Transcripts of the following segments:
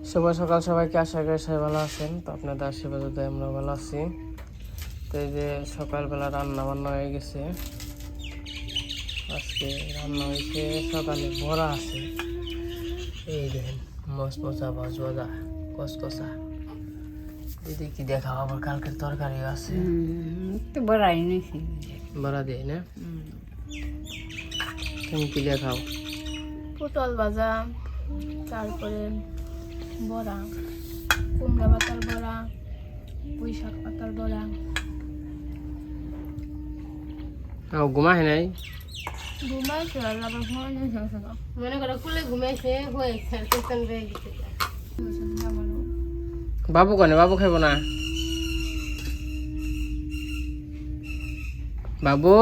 শুভ সকাল সবাইকে, আশা করি সবাই ভালো আছেন। তো আপনাদের আশীর্বাদে আমরা ভালো আছি। তো এই যে সকালবেলা রান্না বান্না হয়ে গেছে। আজকে রান্না হয়েছে, সকালে বড়া আছে, এই দেখেন মচমচা ভজভজা কসকসা। দিদি কি দেখাও, আবার কালকের তরকারি আছে, তো বড়াই নিয়েছি বড়া দিয়ে না। তুমি কি দেখাও? পটল ভাজা, তারপরে বড়া, কুমড়া পাতার বড়া, পুঁই শাক পাতার বড়া। ঘুমায় নাই? ঘুমাইছে আর আবার ঘুমানো মনে করো কুলে ঘুমাইছে হয়েছে পেছন হয়ে গেছে। বাবু কনে? বাবু খাইব না? বাবু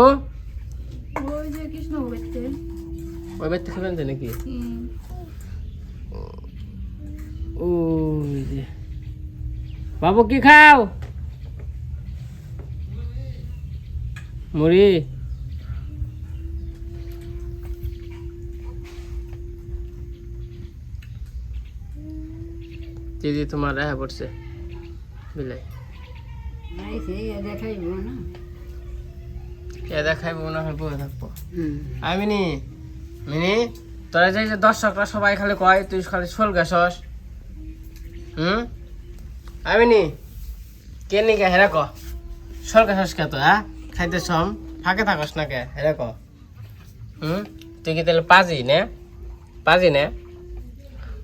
ওই যে কৃষ্ণ বেচতে ওই বাড়িতে খাবেন তো নাকি? ওই যে বাবু কি খাও? মুড়ি। দিদি তোমার রেহা পড়ছে বিলাই, দেখাইব না এ দেখাইব না হয় বয়ে থাকবো। মিনি মিনি তোরা যে দর্শকরা সবাই খালি কয় তুই খালি শোল গেছস। মিনি কে নি কে হেরা ক শোল গেছস কে? তো হ্যাঁ খাইতে সম ফাঁকে থাকস না কে? হেরা ক। তুই কি তাহলে পাজি নে? পাজি নে?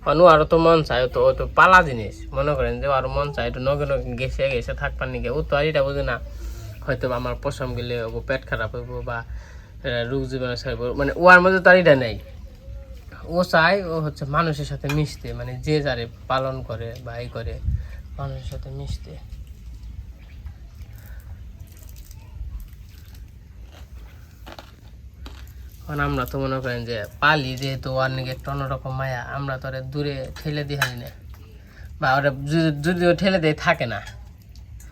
অনু আরো তো মন চায়, তো ও তো পালা জিনিস, মনে করেন যে আরো মন চায় একটু নগে নগে গেছে গেছে থাকবার নিকে। ও তো আর এটা বুঝে না, হয়তো আমার পশম গেলে ও পেট খারাপ হইব বা রোগ জীবাণু ছাড়ব, মানে ও আর মধ্যে তার এটা নেই। ও চায় ও হচ্ছে মানুষের সাথে মিশতে, মানে যে যারে পালন করে বা এই করে মানুষের সাথে মিশতে। কারণ আমরা তো মনে করেন যে পালি, যেহেতু ওর নাকি একটা অন্যরকম মায়া, আমরা তো ওরা দূরে ঠেলে দিয়ে হারি না, বা ওরা যদিও ঠেলে দিয়ে থাকে না।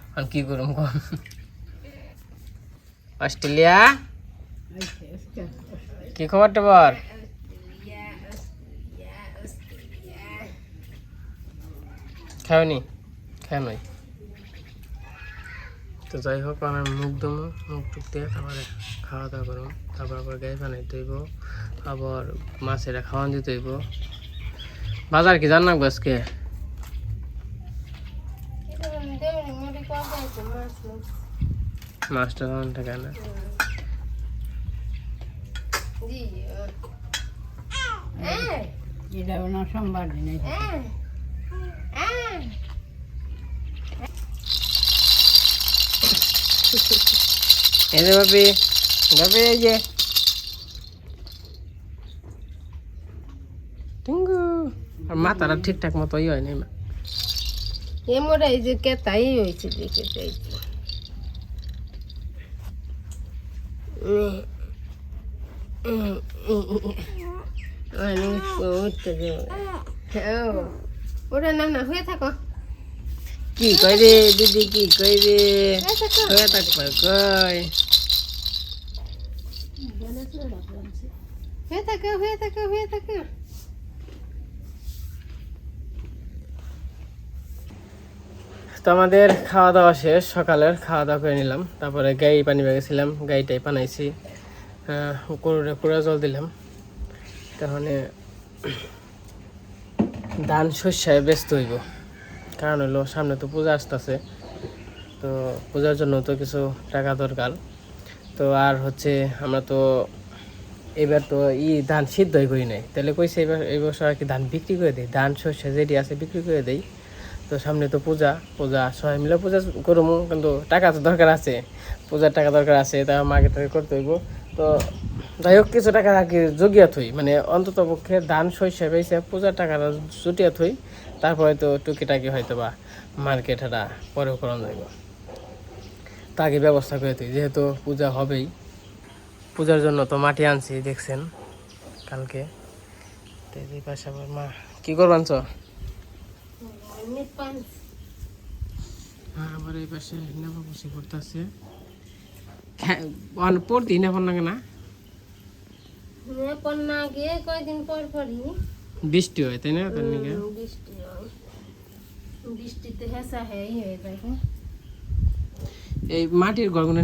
এখন কি করুম কম? অস্ট্রেলিয়া কি খবরটা বল? খাওনি? খাও নাই? তো যাই হোক, আমার মুখ দমো, মুখ টুক দিয়ে তারপরে খাওয়া দাওয়া করুন, তারপর আবার গায়ে বানাইতে হইব, আবার মাছেরা খাওয়ান দিতে হইব। বাজার কি জান না আজকে? মাছটা খাওয়ান থাকে না। এটা না সোমবার দিন এই যে ভাবি, ভাবি এই যে টিঙ্গু, আর মাথাটা ঠিকঠাক মতো ই হয় নাই। মা এ মোরা এই যে কেতাই হয়েছে দেখে চাইছি। ওরা নাম না হয়ে থাকো। কি কই রে দিদি, কি কই রে? হয়ে থাকবা কই? হয়ে থাকো হয়ে থাকো হয়ে থাকো। তো আমাদের খাওয়া দাওয়া শেষ, সকালের খাওয়া দাওয়া করে নিলাম, তারপরে গাই পানি বেগেছিলাম, গাইটাই পানাইছি, কুড়া জল দিলাম। তখন ধান শস্যায় ব্যস্ত হইব, কারণ হলো সামনে তো পূজা আসতেছে, তো পূজার জন্য তো কিছু টাকা দরকার। তো আর হচ্ছে আমরা তো এবার তো ধান সিদ্ধই করি নাই, তাহলে কইছে এবার এই বছর আর কি ধান বিক্রি করে দিই, ধান শস্য যেটি আছে বিক্রি করে দেই। তো সামনে তো পূজা, সবাই মিলে পূজা করবো, কিন্তু টাকা তো দরকার আছে, পূজার টাকা দরকার আছে, তা মার্কেটে করতে হইব। তো যাই হোক, কিছু টাকা আর কি জগিয়া থই, মানে অন্তত পক্ষে ধান শস্য পেয়েছে পূজার টাকাটা জুটিয়া থই, তারপরে তো টুকিটাকি হয়তো বা মার্কেট হাটা পরেও করানো যাইব। তাকে ব্যবস্থা করে থই, যেহেতু পূজা হবেই। পূজার জন্য তো মাটি আনছি, দেখছেন কালকে। তো এই পাশে আবার মা কি করবান চ? আবার এই পাশে নেবা বসে করতেছে, পড়তি নেবার লাগে না? গিয়ে কয়দিন পর পরই বৃষ্টি হয়, তাই না? তার নিকে বৃষ্টি হয়। বৃষ্টিতে হেসা হয়ে যায় হ্যাঁ? এই মাটির ঘরগুলো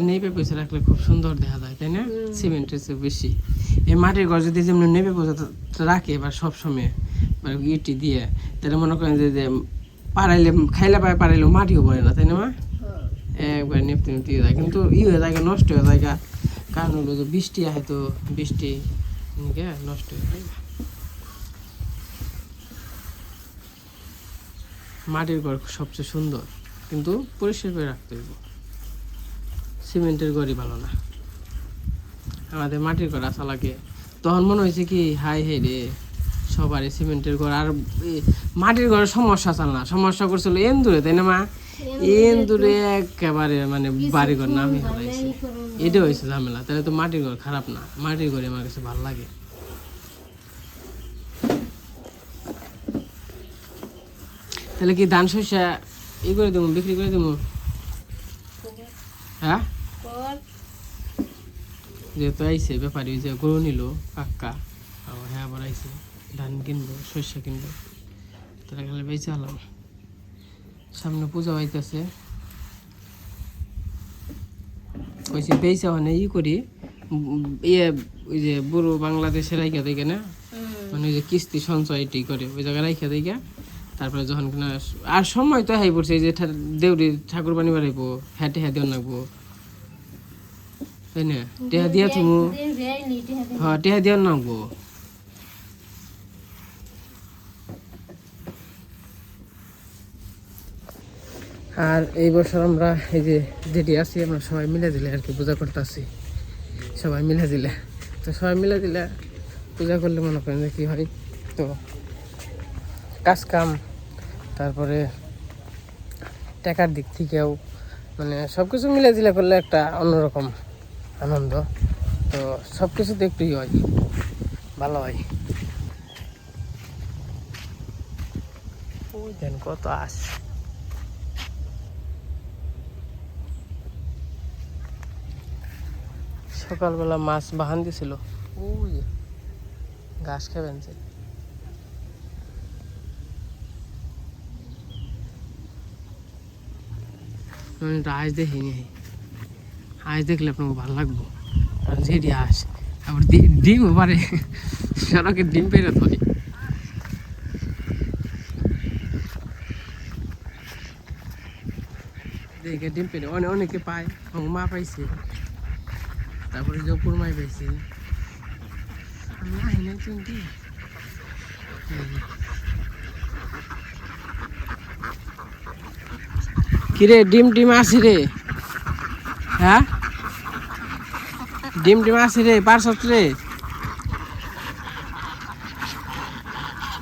নেপে পয়সা রাখলে খুব সুন্দর দেখা যায় তাই না? সিমেন্টের চেয়ে বেশি এই মাটির ঘর যদি যেমন নেপে পয়সা রাখে বা সবসময় মানে ইটি দিয়ে তাহলে মনে করেন যে পাড়াইলে খাইলে পায় পাড়াইলেও মাটিও পড়ে না তাই না মা? একবার নেপতে নেপতে যায় কিন্তু হয়ে যায় নষ্ট হয়ে যায় কারণ হলো যে বৃষ্টি আসে তো বৃষ্টি নষ্ট হয়ে যায়। মাটির ঘর সবচেয়ে সুন্দর কিন্তু পরিষ্কার করে রাখতে হইব সিমেন্টের ঘরই ভালো না আমাদের মাটির ঘর আসা লাগে তখন মনে হয়েছে কি হাই হে রে সবারই সিমেন্টের ঘর আর মাটির ঘরের সমস্যা চাল না সমস্যা করছিল এন্দুরে তাই না মা এন্দুরে একেবারে মানে বাড়ি ঘর নামই হারাইছে এটা হয়েছে ঝামেলা তাহলে তো মাটির ঘর খারাপ না মাটির ঘরে আমার কাছে ভালো লাগে তাহলে কি ধান শস্য ই করে দেবো বিক্রি করে দেবো হ্যাঁ যেহেতু আইসে ব্যাপারী যে গরু নিল কাকা হ্যাঁ আবার আইসে ধান কিনবো শস্য কিনবো তাহলে খালি বেঁচে আলাম সামনে পূজা হইতেছে ওইসে বেঁচে মানে ই করি ইয়ে ওই যে বুড়ো বাংলাদেশে রাইখা দেখে না মানে ওই যে কিস্তি সঞ্চয় এটি করে ওই জায়গায় রাইখা দেখে তারপরে যখন কিনা আর সময় তো হাই পড়ছে যে দেউরি ঠাকুর বানি বাড়াইবো হ্যাটে হ্যাঁ দেওয়া নাকবো তাই না টেহা দিয়া তুমি হ্যাঁ টেহা দেওয়া নাকবো আর এই বছর আমরা এই যে যেটি আছি আমরা সবাই মিলে দিলে আর কি পূজা করতে আসি সবাই মিলে দিলে তো সবাই মিলে দিলে পূজা করলে মনে করেন যে কী হয় তো কাজ কাম তারপরে টাকার দিক থেকেও মানে সব কিছু মিলে দিলে করলে একটা অন্যরকম আনন্দ তো সব কিছুতে একটু হয় ভালো হয় ওই দেন কত আস সকালবেলা মাছ বাহান দিছিল ওই ঘাস খাবেন যে আজ দেখিনি আজ দেখলে আপনাকে ভালো লাগবো আর যেটি আস আবার ডিমও পারে সড়কের ডিম পেরে ধরে দেখে ডিম পেরে অনেকে পায় মা পাইছে তারপরে জপুর মাই পাইছে কিরে ডিম টিম আছে রে হ্যাঁ ডিম টিম আছে রে পারছ রে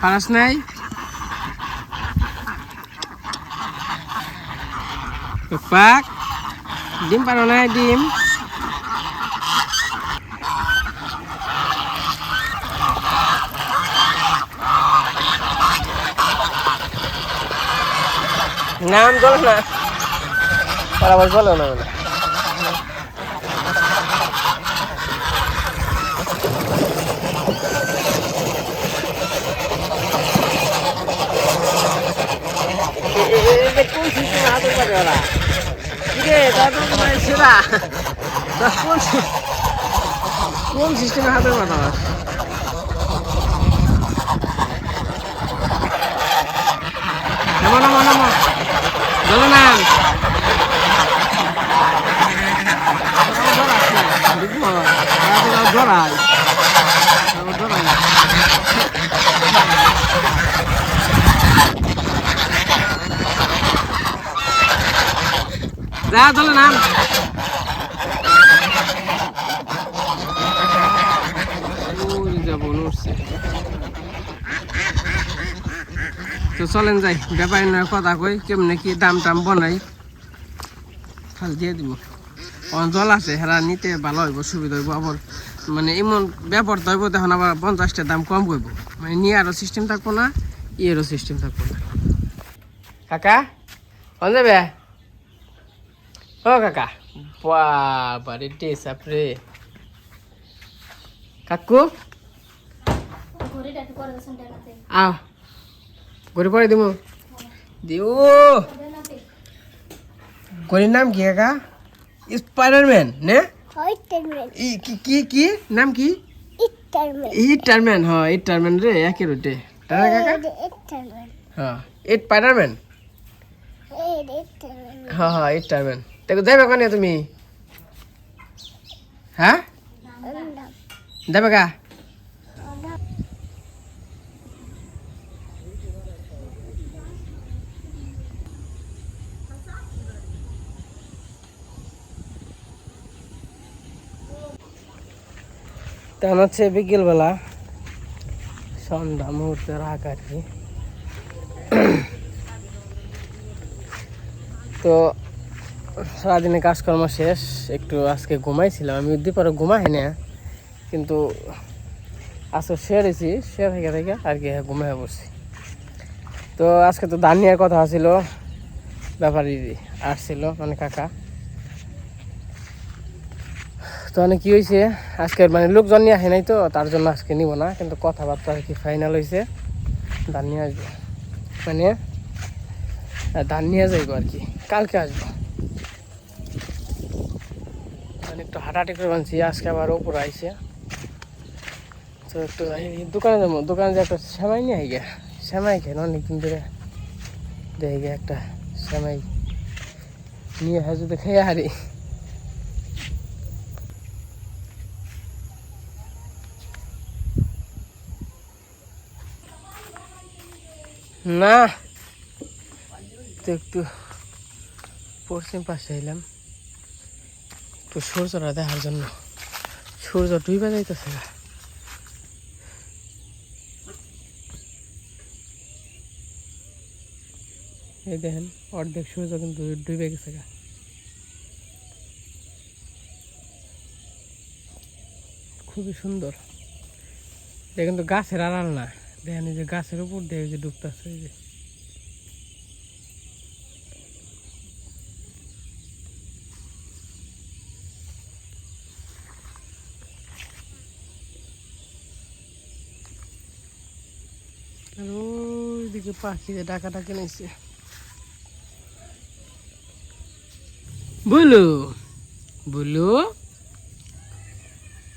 পারাস নাই পাক ডিম পারো নাই ডিম নাম চলে না আবার চলে না বলে কোন সিস্টেম হাতের পারে ওরা সেরা কোন সিস্টেমে হাতের পাতা নামো নামো নামো চলো না ধরাই ধরাই যা চলে নাম যাবো নড়ছে তো চলেন যাই ব্যাপারী নয় কথা কই কেমনে কি দাম টাম বনাই খাল দিয়ে দিব জল আছে হেরা নিতে ভালো হইব সুবিধা হইব আবার মানে এমন ব্যাপার তো হইব তখন আবার 50টা দাম কম করবো মানে নিয়ে আরো সিস্টেম থাকবো না ইয়েরও সিস্টেম থাকবো না কাকা কোন যাবে ও কাকা বাবারে টেস আপরে কাকু আও ঘুরে পরে দিব দিও গরির নাম কি কাকা স্পাইডারম্যান নে কি নাম কি ইটারম্যান হ্যাঁ ইটারম্যান রে একে রুটে তাই না কাকা হ্যাঁ স্পাইডারম্যান হ্যাঁ হ্যাঁ ইটারম্যান দেখো যাবে কোনে তুমি হ্যাঁ যাবে কা তখন হচ্ছে বিকেলবেলা সন্ধ্যা মুহূর্তের আগ আর কি তো সারাদিনে কাজকর্ম শেষ একটু আজকে ঘুমাইছিলাম আমি দুপুরে ঘুমাই না কিন্তু আজকে সেরেছি সে থেকে আর কি ঘুমাই পড়ছি তো আজকে তো ধান নেওয়ার কথা ছিল ব্যাপারী আসছিল মানে কাকা তো অনেক কি হয়েছে আজকে মানে লোকজন নিয়ে আসে নাই তো তার জন্য আজকে নিব না কিন্তু কথাবার্তা আর কি ফাইনাল হয়েছে ধান নিয়ে আসবো মানে ধান নিয়ে যাইবো আর কি কালকে আসবো মানে একটু হাঁটাহাঁটি করে বানছি আজকে আবার উপরে আইসে তো একটু দোকানে যাবো দোকানে যে একটা সেমাই নিয়ে গিয়ে সেমাই খেয়ে অনেকদিন ধরে দেখে গিয়ে একটা সেমাই নিয়ে হয় যদি খেয়ে হারি না তো একটু পশ্চিম পাশে এলাম একটু সূর্যটা দেখার জন্য সূর্য ডুবে যাইতেছে না এই দেখেন অর্ধেক সূর্য কিন্তু ডুবে গেছে গা খুবই সুন্দর এটা কিন্তু গাছের আড়াল না দেখেন এই যে গাছের উপর দিয়ে যে ডুবতেছে এই যে আর ওইদিকে পাখিদের ডাকাডাকি নিচ্ছে বলু বলু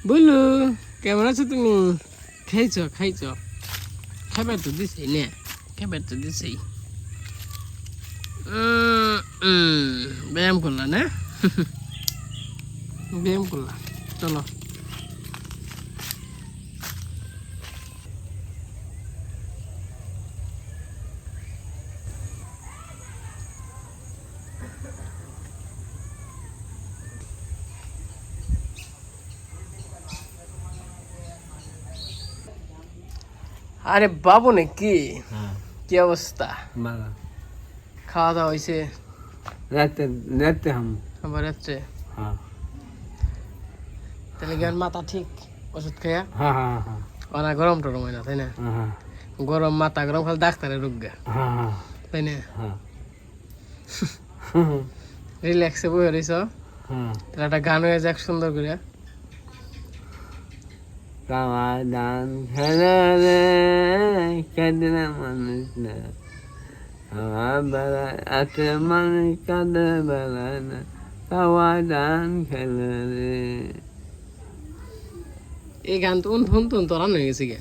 বলু কেমন আছো তুমি খাইছ খাইছ খাবার তো দিছেই না খাবার তো দিছেই ব্যায়াম করলা না ব্যায়াম করলা চলো আরে বাবু নাকি কি অবস্থা ভালো খাওয়া দাওয়া হয়েছে রাতে রাতে হাম আবার রাত্রে হ্যাঁ তাহলে জ্ঞান মাথা ঠিক ওষুধ খেয়া হ্যাঁ হ্যাঁ হ্যাঁ ওনা গরম টরম হয় না তাই না হ্যাঁ গরম মাথা গরম খালি ডাক্তারের রোগ গা হ্যাঁ হ্যাঁ তাই না হ্যাঁ রিল্যাক্সে বই রয়েছ হ্যাঁ তাহলে একটা গান হয়ে যাক সুন্দর করে কাওয়া দান খেলা রে কাঁদে না মানুষ না খাওয়া বেলা আছে মানুষ কাঁদে বেলা না কাওয়া দান খেলা রে এই গান তো ফোন তো তোরা হয়ে গেছে গে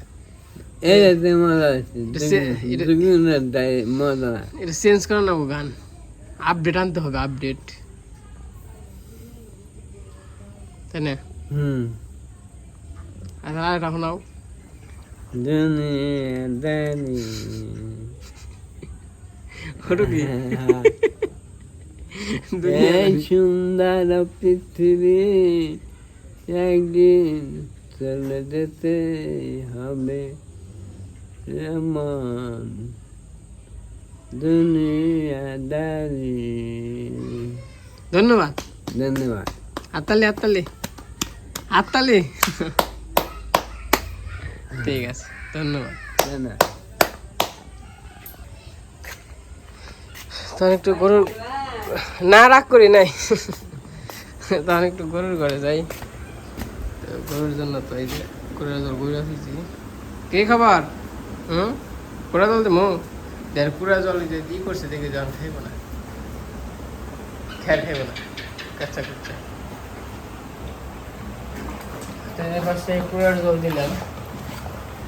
এটাতে মজা আছে দুগুণের দায় মজা এটা চেঞ্জ করে নেবো গান আপডেট আনতে হবে আপডেট তাই না আচ্ছা আর রাখো নাও দুনিয়া দানি ওটা কি এই সুন্দর পৃথিবী একদিন চলে যেতে হবে এমন দুনিয়াদারি ধন্যবাদ ধন্যবাদ হাততালি হাততালি হাততালি ঠিক আছে ধন্যবাদ ধন্যবাদ তখন একটু গরুর না রাগ করি নাই তখন একটু গরুর ঘরে যাই তো গরুর জন্য তো এই যে গরুর জল গরু আসিছি কে খাবার করে তুলতে মো দেড় পুরা জল যে ই করছে দেখে জল খাইব না, খেয়াল খাইব না, কাচ্চা কাচ্চা। পাশে পুরার জল দিলাম,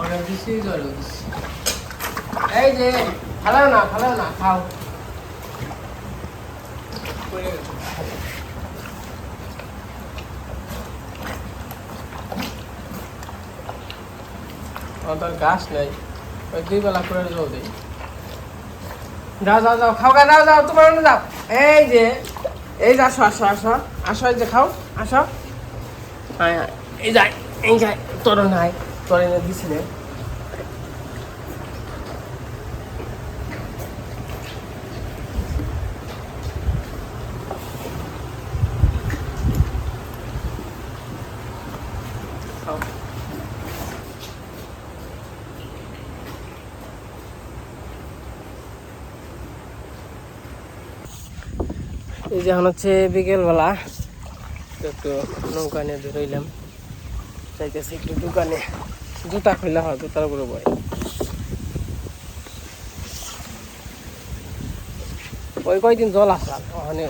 অনেক বেশি জল দিচ্ছি। এই যে ফালাও না খাও। আমার গাছ নাই, ওই 2 বেলা করে জল দিই। যাও খাও গা, যাও তোমার যাও। এই যে আসো, এই যে খাও, আসো। এই যাই তোর নাই, তোর এনে দিছি রে। এই যে এখন হচ্ছে বিকেলবেলা, একটু নৌকা নিয়ে ধরইলাম, চাইতেছি একটু দোকানে জুতা খুললে হয়, জুতার উপরে বয়। ওই কয়দিন জল আসলাম ওখানে,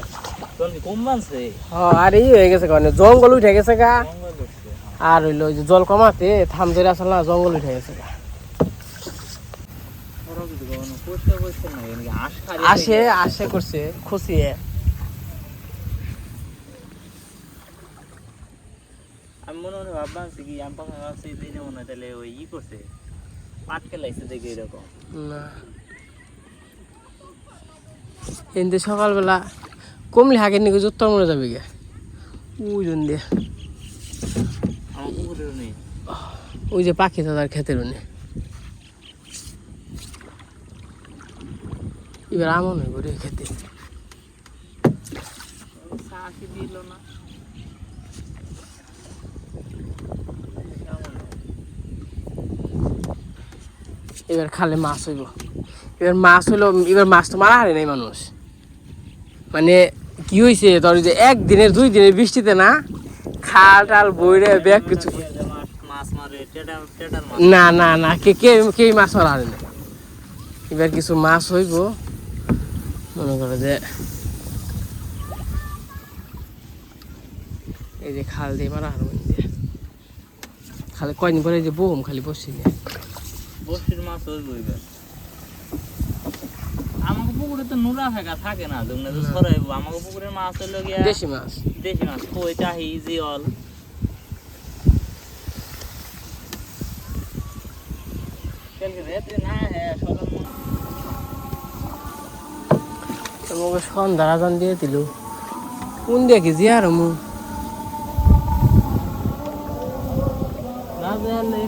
আর এই হয়ে গেছে কারণে জঙ্গল উঠে গেছে গা, আর হইলো ওই যে জল কমাতে থাম ধরে আসল না, জঙ্গল উঠে গেছে গা। আসে করছে খুশিয়ে। আমি মনে মনে ভাবছি কি আমি প্রথমে ভাবছি দিনে মনে হয় তাহলে ওই করছে পাটকে লাগছে দেখে এরকম না। কিন্তু সকালবেলা কমলে হাগের নাকি জোত্তর মরে যাবে গে, ওই জন দিয়ে আমার পুকুরেও নেই। ওই যে পাখি দাদার ক্ষেতের নেই। এবার আমন হইব রে খেতে। সাকি দিল না, এবার খালে মাছ হইব। এবার মাছ হইলো, এবার মাছ তো মারা হারে নাই মানুষ। মানে কি হয়েছে তোর যে 1 দিনের 2 দিনের বৃষ্টিতে না, খাল টাল বইরে ব্যাগ কিছু মাছ মারে টেটার মাছ না কে মাছ মারা হারে নাই। এবার কিছু মাছ হইব, মনে করো যে এই যে খাল দিয়ে মারা হার খালি কয়দিন পরে যে বহম খালি বসছি না, বসির মাছ হইব। এবার আমাকে পুকুরে তো নোরা ফেকা থাকে না, তোমরা তো সরাইবো। আমাকে পুকুরের মাছ হইলো গিয়া দেশি মাছ কই চাহি জিয়ল। তোমাকে সন্ধ্যা আজান দিয়ে দিল, কোন দিয়ে কি জিয়ার মু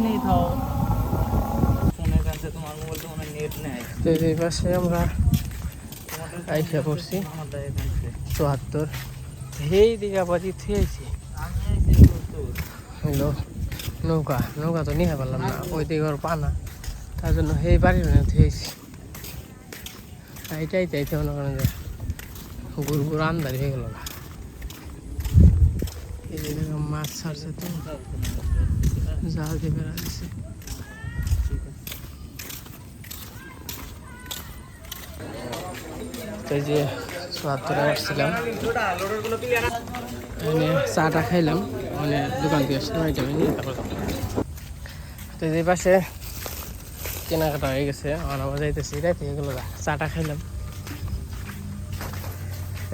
নেই থাও ফোনের কাছে, তোমার মোবাইল তো অনেক নেট নেই। তো এই পাশে আমরা আইসা পড়ছি 74, সেই দিকে বাজি থুয়েছি। হইলো নৌকা তো নিয়ে পারলাম না, ওই দিকে ওর পানা, তার জন্য সেই বাড়ির থুয়েছি। এইটাইতে মনে করেন যে গুড় আন্দারি হয়ে গেল। এই যে মাছ ছাড়ছে তো জাল দিয়ে বেড়া দিচ্ছে। এই যে 74 আসছিলাম, চাটা খাইলাম, মানে দোকান থেকে আসলাম, এটা নিয়ে তারপর। তো এই পাশে কেনাকাটা হয়ে গেছে, আমার যাইতেছি রাইতে এগুলো, চাটা খাইলাম।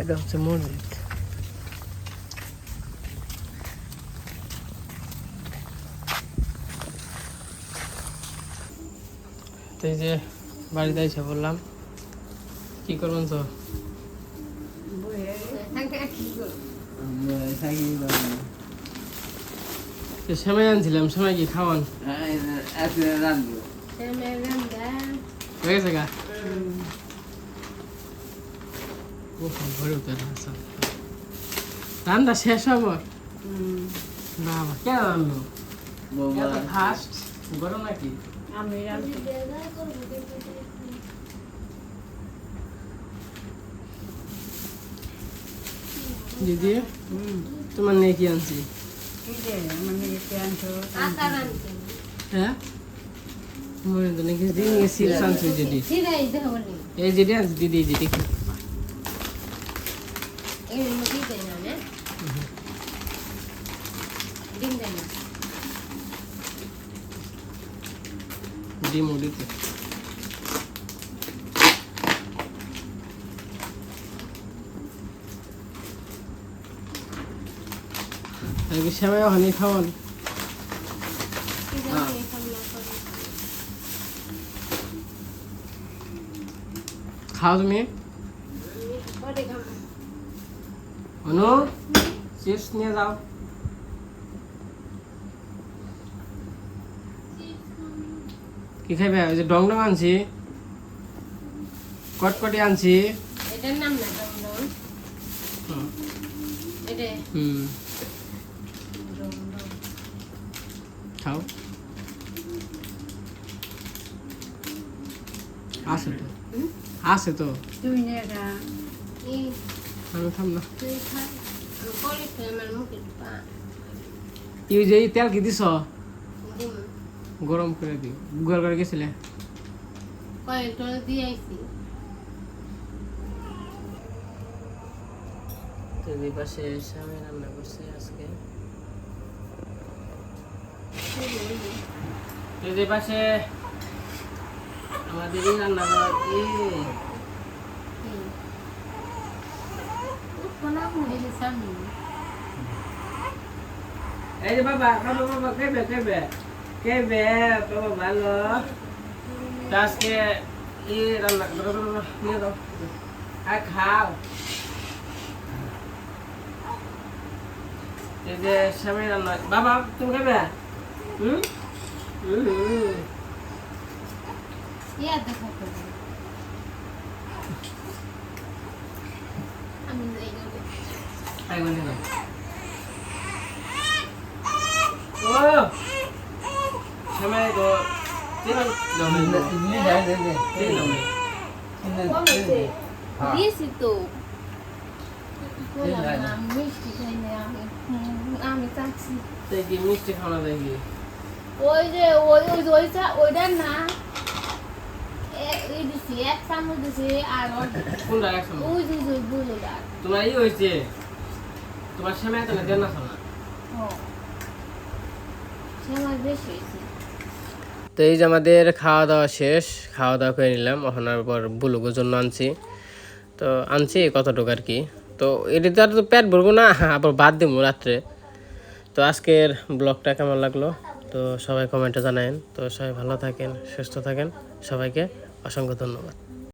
এটা হচ্ছে মসজিদ। তো এই যে বাড়িতে এসে বললাম, কি করবেন তো? সেমাই আনছিলাম, সেমাই কি খাওয়ান হয়ে গেছে গা? রান্না শেষ হব? বাবা কেন রান্না ফার্স্ট গরম নাকি? দিদি তোমার নিয়ে কি আনছি? হ্যাঁ মনে তো নাকি দিদি চিপস আনছে যেটি সিরাই দেহ বলি এই যেটি আনছে দিদি যেটি এর মধ্যে দেই না না ডিম দেই না ডিম উড়িতে আর কি সময় ওখানে খাওয়ান খাও তুমি পরে খাবো অনু চিপস নিয়ে যাও কি খাইবে ওই যে ডং ডং আনছি কটকটি আনছি এটার নাম না ডমডম এটা ডমডম খাও আছে তো আছে তো তুই নেগা এই আমি খাম না তুই খা আমি পরে খাই আমার মুখে পা এই যে এই তেল কি দিছ ডিম গরম করে দিও গুগল করে গেছিলে কয়েকটা দিয়ে আইছি তো এই পাশে স্বামী রান্না করছে আজকে তো এই পাশে আমাদের রান্না করা কি কোনা মুড়ি সামনে এই যে বাবা বাবা বাবা কেবে বাবা ভালো তো আজকে এই রান্না নিয়ে দাও আর খাও এই যে স্বামী রান্না বাবা তুমি খাবে হুম ইয়া দেখো আমি যাই গেলে খাই বলি না ও স্বামী তো তিন দিয়েছি তো বললাম না মিষ্টি খাই না আমি চাচ্ছি কি মিষ্টি খাওয়া দেখি ওই যে ওইটা না এই দিছি এক চামচ দিছি আর কোনটা একশো ওই যে বুঝোটা তোমার ই হয়েছে তোমার স্বামী এত না দেন না শোনা সে আমার বেশি হয়েছে তো এই যে আমাদের খাওয়া দাওয়া শেষ খাওয়া দাওয়া করে নিলাম ওখানের পর বুলুগোর জন্য আনছি তো আনছি কতটুকু আর কি তো এটিতে আর তো পেট ভরবো না আবার বাদ দিব রাত্রে তো আজকের ব্লগটা কেমন লাগলো তো সবাই কমেন্টে জানায়েন তো সবাই ভালো থাকেন সুস্থ থাকেন সবাইকে অসংখ্য ধন্যবাদ